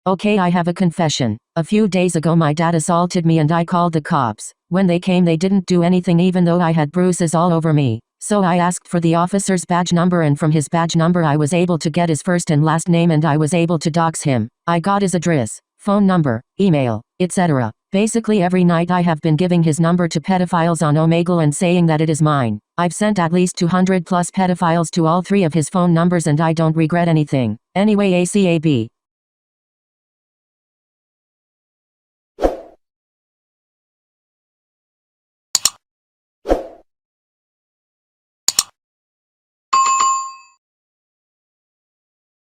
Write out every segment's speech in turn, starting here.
Okay, I have a confession. A few days ago my dad assaulted me and I called the cops. When they came they didn't do anything even though I had bruises all over me. So I asked for the officer's badge number and from his badge number I was able to get his first and last name and I was able to dox him. I got his address, phone number, email, etc. Basically every night I have been giving his number to pedophiles on Omegle and saying that it is mine. I've sent at least 200 plus pedophiles to all 3 of his phone numbers and I don't regret anything. Anyway, ACAB.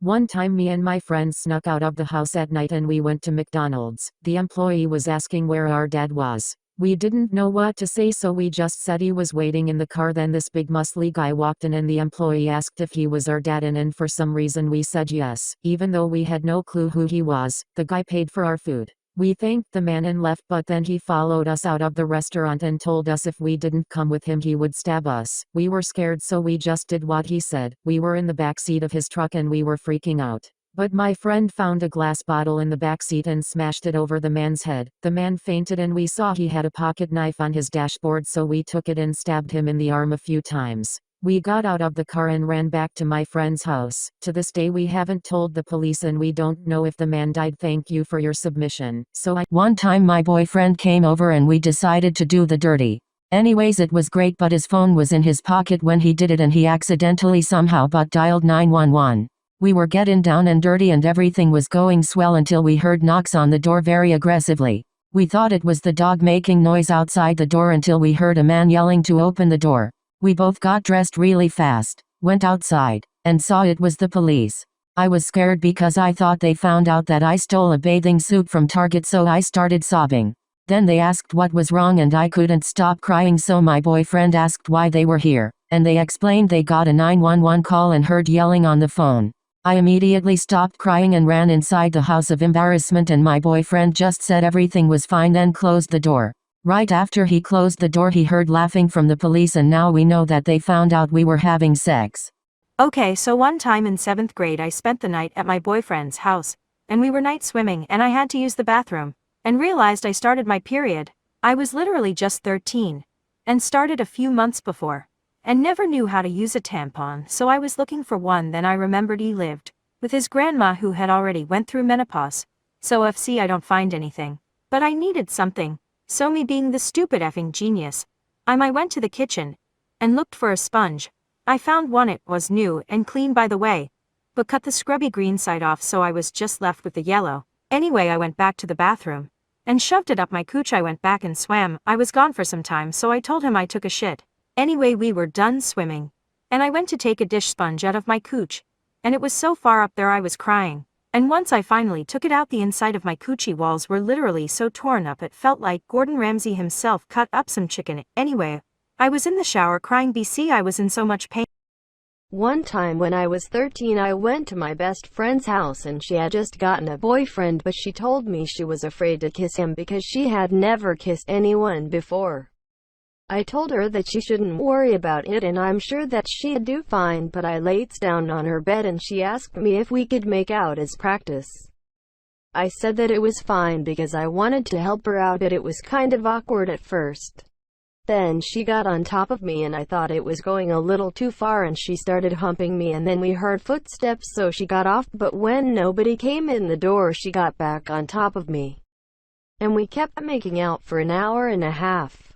One time me and my friends snuck out of the house at night and we went to McDonald's. The employee was asking where our dad was. We didn't know what to say so we just said he was waiting in the car. Then this big muscly guy walked in and the employee asked if he was our dad and for some reason we said yes. Even though we had no clue who he was, the guy paid for our food. We thanked the man and left but then he followed us out of the restaurant and told us if we didn't come with him he would stab us. We were scared so we just did what he said. We were in the back seat of his truck and we were freaking out. But my friend found a glass bottle in the back seat and smashed it over the man's head. The man fainted and we saw he had a pocket knife on his dashboard so we took it and stabbed him in the arm a few times. We got out of the car and ran back to my friend's house. To this day we haven't told the police and we don't know if the man died. Thank you for your submission. One time my boyfriend came over and we decided to do the dirty. Anyways it was great but his phone was in his pocket when he did it and he accidentally somehow but dialed 911. We were getting down and dirty and everything was going swell until we heard knocks on the door very aggressively. We thought it was the dog making noise outside the door until we heard a man yelling to open the door. We both got dressed really fast, went outside, and saw it was the police. I was scared because I thought they found out that I stole a bathing suit from Target so I started sobbing. Then they asked what was wrong and I couldn't stop crying so my boyfriend asked why they were here, and they explained they got a 911 call and heard yelling on the phone. I immediately stopped crying and ran inside the house of embarrassment and my boyfriend just said everything was fine then closed the door. Right after he closed the door he heard laughing from the police and now we know that they found out we were having sex. Okay, so one time in 7th grade I spent the night at my boyfriend's house, and we were night swimming and I had to use the bathroom, and realized I started my period. I was literally just 13, and started a few months before, and never knew how to use a tampon so I was looking for one. Then I remembered he lived with his grandma who had already went through menopause, so FC I don't find anything, but I needed something. So me being the stupid effing genius, I went to the kitchen and looked for a sponge. I found one. It was new and clean by the way, but cut the scrubby green side off so I was just left with the yellow. Anyway I went back to the bathroom and shoved it up my cooch. I went back and swam. I was gone for some time so I told him I took a shit. Anyway we were done swimming, and I went to take a dish sponge out of my cooch, and it was so far up there I was crying. And once I finally took it out the inside of my coochie walls were literally so torn up it felt like Gordon Ramsay himself cut up some chicken. Anyway, I was in the shower crying BC I was in so much pain. One time when I was 13 I went to my best friend's house and she had just gotten a boyfriend but she told me she was afraid to kiss him because she had never kissed anyone before. I told her that she shouldn't worry about it and I'm sure that she'd do fine, but I laid down on her bed and she asked me if we could make out as practice. I said that it was fine because I wanted to help her out but it was kind of awkward at first. Then she got on top of me and I thought it was going a little too far and she started humping me and then we heard footsteps so she got off, but when nobody came in the door she got back on top of me. And we kept making out for an hour and a half.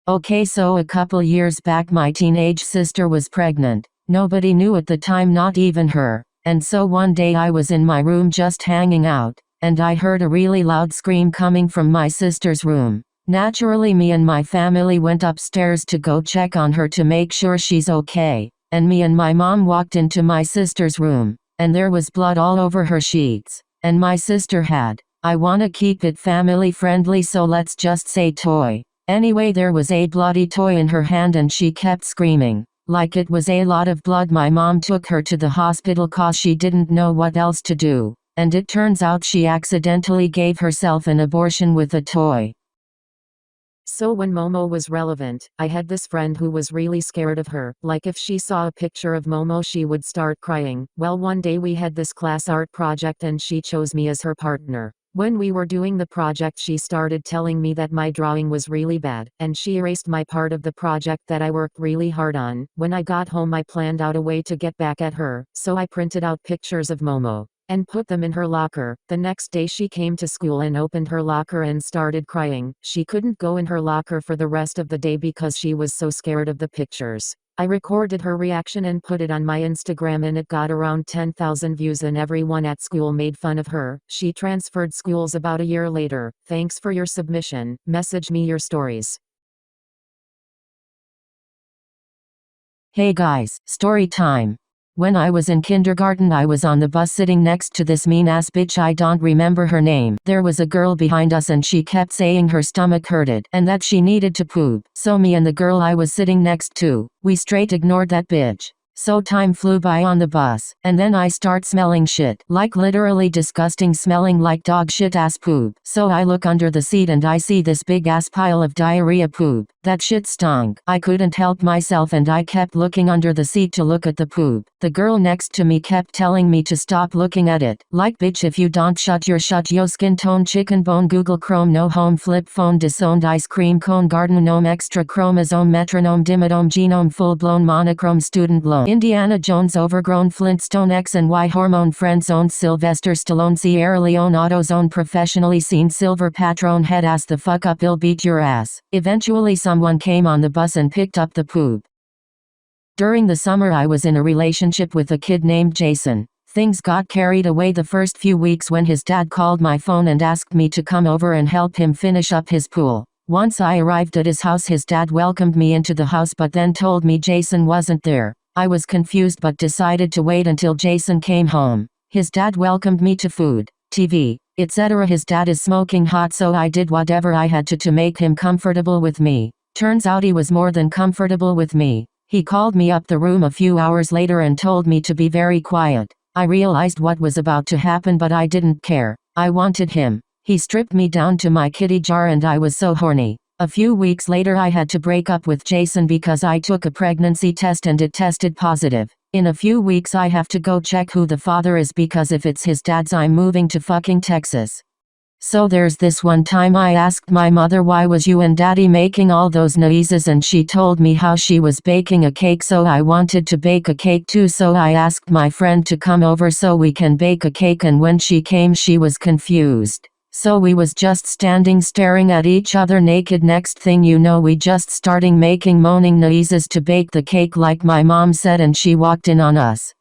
Okay, so a couple years back my teenage sister was pregnant. Nobody knew at the time, not even her. And so one day I was in my room just hanging out, and I heard a really loud scream coming from my sister's room. Naturally me and my family went upstairs to go check on her to make sure she's okay, and me and my mom walked into my sister's room, and there was blood all over her sheets, and my sister had, I wanna keep it family friendly so let's just say toy. Anyway there was a bloody toy in her hand and she kept screaming. Like it was a lot of blood. My mom took her to the hospital cause she didn't know what else to do, and it turns out she accidentally gave herself an abortion with a toy. So when Momo was relevant, I had this friend who was really scared of her, like if she saw a picture of Momo she would start crying. Well, one day we had this class art project and she chose me as her partner. When we were doing the project she started telling me that my drawing was really bad, and she erased my part of the project that I worked really hard on. When I got home I planned out a way to get back at her, so I printed out pictures of Momo and put them in her locker. The next day she came to school and opened her locker and started crying. She couldn't go in her locker for the rest of the day because she was so scared of the pictures. I recorded her reaction and put it on my Instagram and it got around 10,000 views and everyone at school made fun of her. She transferred schools about a year later. Thanks for your submission. Message me your stories. Hey guys, story time. When I was in kindergarten I was on the bus sitting next to this mean ass bitch, I don't remember her name. There was a girl behind us and she kept saying her stomach hurted and that she needed to poop. So me and the girl I was sitting next to, we straight ignored that bitch. So time flew by on the bus, and then I start smelling shit. Like literally disgusting, smelling like dog shit ass poop. So I look under the seat and I see this big ass pile of diarrhea poop. That shit stunk. I couldn't help myself and I kept looking under the seat to look at the poop. The girl next to me kept telling me to stop looking at it. Like bitch, if you don't shut yo skin tone chicken bone Google Chrome no home flip phone disowned ice cream cone garden gnome extra chromosome metronome dimidome genome full blown monochrome student loan Indiana Jones overgrown Flintstone X and Y hormone friend zone Sylvester Stallone Sierra Leone AutoZone professionally seen silver patron head ass the fuck up, I'll beat your ass. Eventually someone came on the bus and picked up the poop. During the summer I was in a relationship with a kid named Jason. Things got carried away the first few weeks when his dad called my phone and asked me to come over and help him finish up his pool. Once I arrived at his house his dad welcomed me into the house but then told me Jason wasn't there. I was confused but decided to wait until Jason came home. His dad welcomed me to food, TV, etc. His dad is smoking hot so I did whatever I had to make him comfortable with me. Turns out he was more than comfortable with me. He called me up the room a few hours later and told me to be very quiet. I realized what was about to happen but I didn't care. I wanted him. He stripped me down to my kitty jar and I was so horny. A few weeks later I had to break up with Jason because I took a pregnancy test and it tested positive. In a few weeks I have to go check who the father is because if it's his dad's I'm moving to fucking Texas. So there's this one time I asked my mother why was you and daddy making all those noises and she told me how she was baking a cake so I wanted to bake a cake too so I asked my friend to come over so we can bake a cake and when she came she was confused. So we was just standing staring at each other naked. Next thing you know we just starting making moaning noises to bake the cake like my mom said and she walked in on us.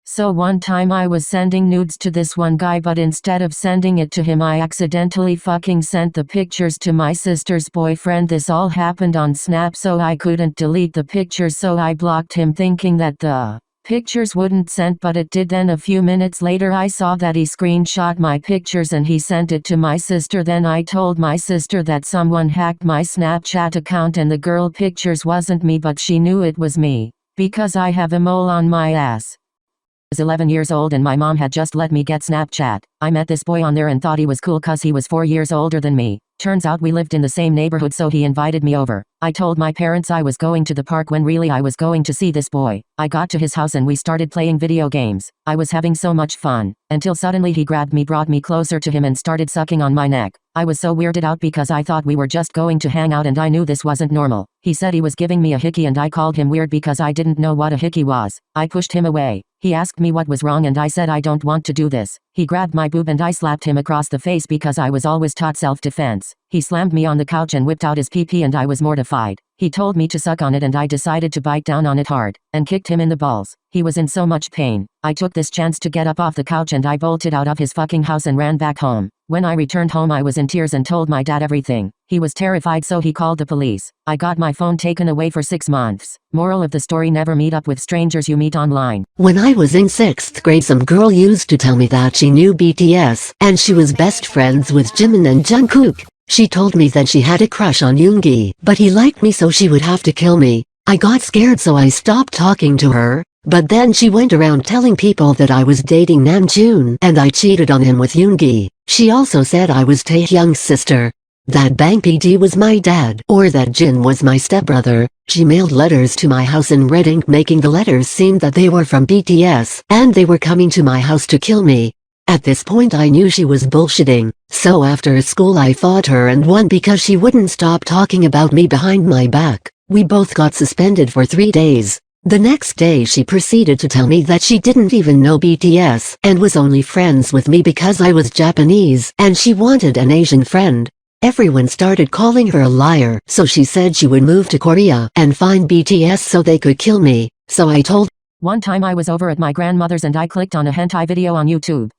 So one time I was sending nudes to this one guy but instead of sending it to him I accidentally fucking sent the pictures to my sister's boyfriend. This all happened on Snap so I couldn't delete the pictures so I blocked him thinking that the pictures wouldn't send but it did. Then a few minutes later I saw that he screenshot my pictures and he sent it to my sister. Then I told my sister that someone hacked my Snapchat account and the girl pictures wasn't me but she knew it was me because I have a mole on my ass. I was 11 years old and my mom had just let me get Snapchat. I met this boy on there and thought he was cool cause he was 4 years older than me. Turns out we lived in the same neighborhood so he invited me over. I told my parents I was going to the park when really I was going to see this boy. I got to his house and we started playing video games. I was having so much fun, until suddenly he grabbed me, brought me closer to him and started sucking on my neck. I was so weirded out because I thought we were just going to hang out and I knew this wasn't normal. He said he was giving me a hickey and I called him weird because I didn't know what a hickey was. I pushed him away. He asked me what was wrong and I said I don't want to do this. He grabbed my boob and I slapped him across the face because I was always taught self-defense. He slammed me on the couch and whipped out his pee-pee and I was mortified. He told me to suck on it and I decided to bite down on it hard, and kicked him in the balls. He was in so much pain. I took this chance to get up off the couch and I bolted out of his fucking house and ran back home. When I returned home I was in tears and told my dad everything. He was terrified so he called the police. I got my phone taken away for 6 months. Moral of the story: never meet up with strangers you meet online. When I was in 6th grade some girl used to tell me that she knew BTS, and she was best friends with Jimin and Jungkook. She told me that she had a crush on Yoongi, but he liked me so she would have to kill me. I got scared so I stopped talking to her, but then she went around telling people that I was dating Namjoon and I cheated on him with Yoongi. She also said I was Taehyung's sister. that Bang PD was my dad, or that Jin was my stepbrother. She mailed letters to my house in red ink, making the letters seem that they were from BTS, and they were coming to my house to kill me. At this point I knew she was bullshitting, so after school I fought her and won because she wouldn't stop talking about me behind my back. We both got suspended for 3 days. The next day she proceeded to tell me that she didn't even know BTS and was only friends with me because I was Japanese and she wanted an Asian friend. Everyone started calling her a liar, so she said she would move to Korea and find BTS so they could kill me. So I told. One time I was over at my grandmother's and I clicked on a hentai video on YouTube.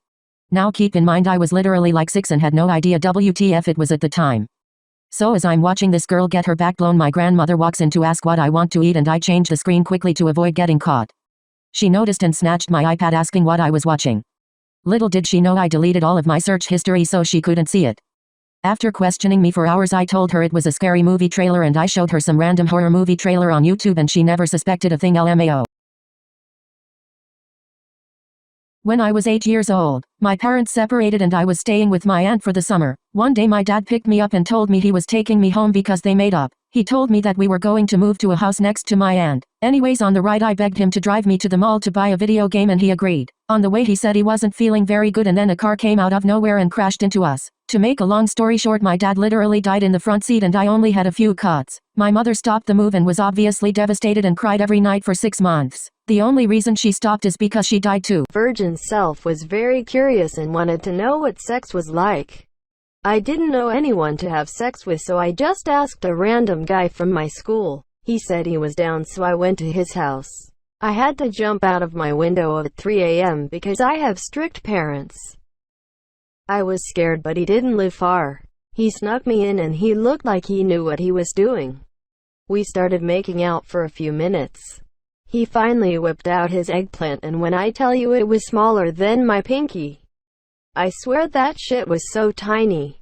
Now keep in mind I was literally like 6 and had no idea WTF it was at the time. So as I'm watching this girl get her back blown, my grandmother walks in to ask what I want to eat and I change the screen quickly to avoid getting caught. She noticed and snatched my iPad asking what I was watching. Little did she know I deleted all of my search history so she couldn't see it. After questioning me for hours I told her it was a scary movie trailer and I showed her some random horror movie trailer on YouTube and she never suspected a thing. LMAO. When I was 8 years old, my parents separated and I was staying with my aunt for the summer. One day my dad picked me up and told me he was taking me home because they made up. He told me that we were going to move to a house next to my aunt. Anyways, on the ride I begged him to drive me to the mall to buy a video game and he agreed. On the way he said he wasn't feeling very good and then a car came out of nowhere and crashed into us. To make a long story short, my dad literally died in the front seat and I only had a few cuts. My mother stopped the move and was obviously devastated and cried every night for 6 months. The only reason she stopped is because she died too. Virgin self was very curious and wanted to know what sex was like. I didn't know anyone to have sex with, so I just asked a random guy from my school. He said he was down, so I went to his house. I had to jump out of my window at 3 a.m. because I have strict parents. I was scared, but he didn't live far. He snuck me in and he looked like he knew what he was doing. We started making out for a few minutes. He finally whipped out his eggplant, and when I tell you it was smaller than my pinky, I swear that shit was so tiny.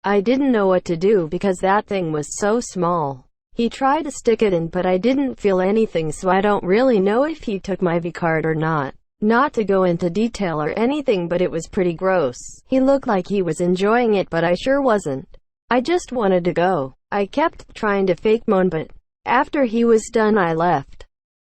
I didn't know what to do because that thing was so small. He tried to stick it in, but I didn't feel anything, so I don't really know if he took my V card or not. Not to go into detail or anything, but it was pretty gross. He looked like he was enjoying it, but I sure wasn't. I just wanted to go. I kept trying to fake moan, but after he was done I left.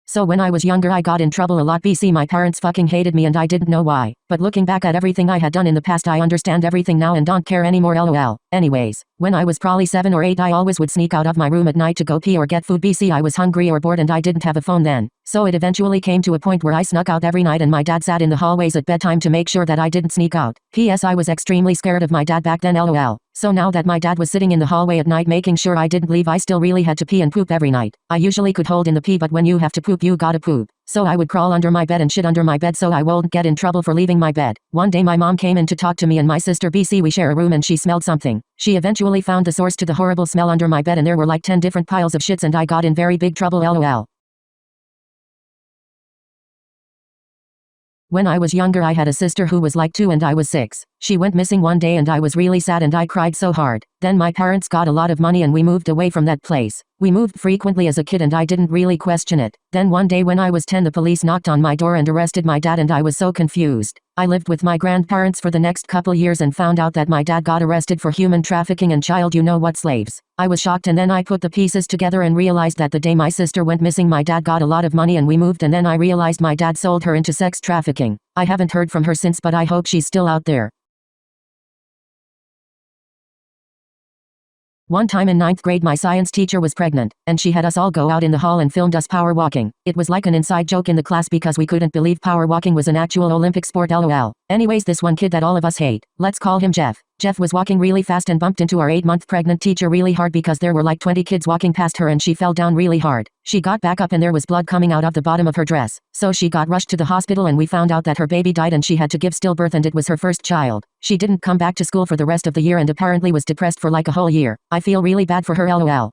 So when I was younger I got in trouble a lot. BC my parents fucking hated me and I didn't know why. But looking back at everything I had done in the past I understand everything now and don't care anymore. LOL. Anyways, when I was probably 7 or 8 I always would sneak out of my room at night to go pee or get food. BC I was hungry or bored and I didn't have a phone then. So it eventually came to a point where I snuck out every night and my dad sat in the hallways at bedtime to make sure that I didn't sneak out. PS I was extremely scared of my dad back then. LOL. So now that my dad was sitting in the hallway at night making sure I didn't leave, I still really had to pee and poop every night. I usually could hold in the pee, but when you have to poop you gotta poop. So I would crawl under my bed and shit under my bed so I won't get in trouble for leaving my bed. One day my mom came in to talk to me and my sister. BC we share a room and she smelled something. She eventually found the source to the horrible smell under my bed and there were like 10 different piles of shits and I got in very big trouble. LOL. When I was younger I had a sister who was like 2 and I was 6. She went missing one day and I was really sad and I cried so hard. Then my parents got a lot of money and we moved away from that place. We moved frequently as a kid and I didn't really question it. Then one day when I was 10 the police knocked on my door and arrested my dad and I was so confused. I lived with my grandparents for the next couple years and found out that my dad got arrested for human trafficking and child you know what slaves. I was shocked and then I put the pieces together and realized that the day my sister went missing my dad got a lot of money and we moved and then I realized my dad sold her into sex trafficking. I haven't heard from her since but I hope she's still out there. One time in 9th grade my science teacher was pregnant, and she had us all go out in the hall and filmed us power walking. It was like an inside joke in the class because we couldn't believe power walking was an actual Olympic sport. LOL. Anyways, this one kid that all of us hate, let's call him Jeff. Jeff was walking really fast and bumped into our 8-month pregnant teacher really hard because there were like 20 kids walking past her and she fell down really hard. She got back up and there was blood coming out of the bottom of her dress. So she got rushed to the hospital and we found out that her baby died and she had to give stillbirth and it was her first child. She didn't come back to school for the rest of the year and apparently was depressed for like a whole year. I feel really bad for her. LOL.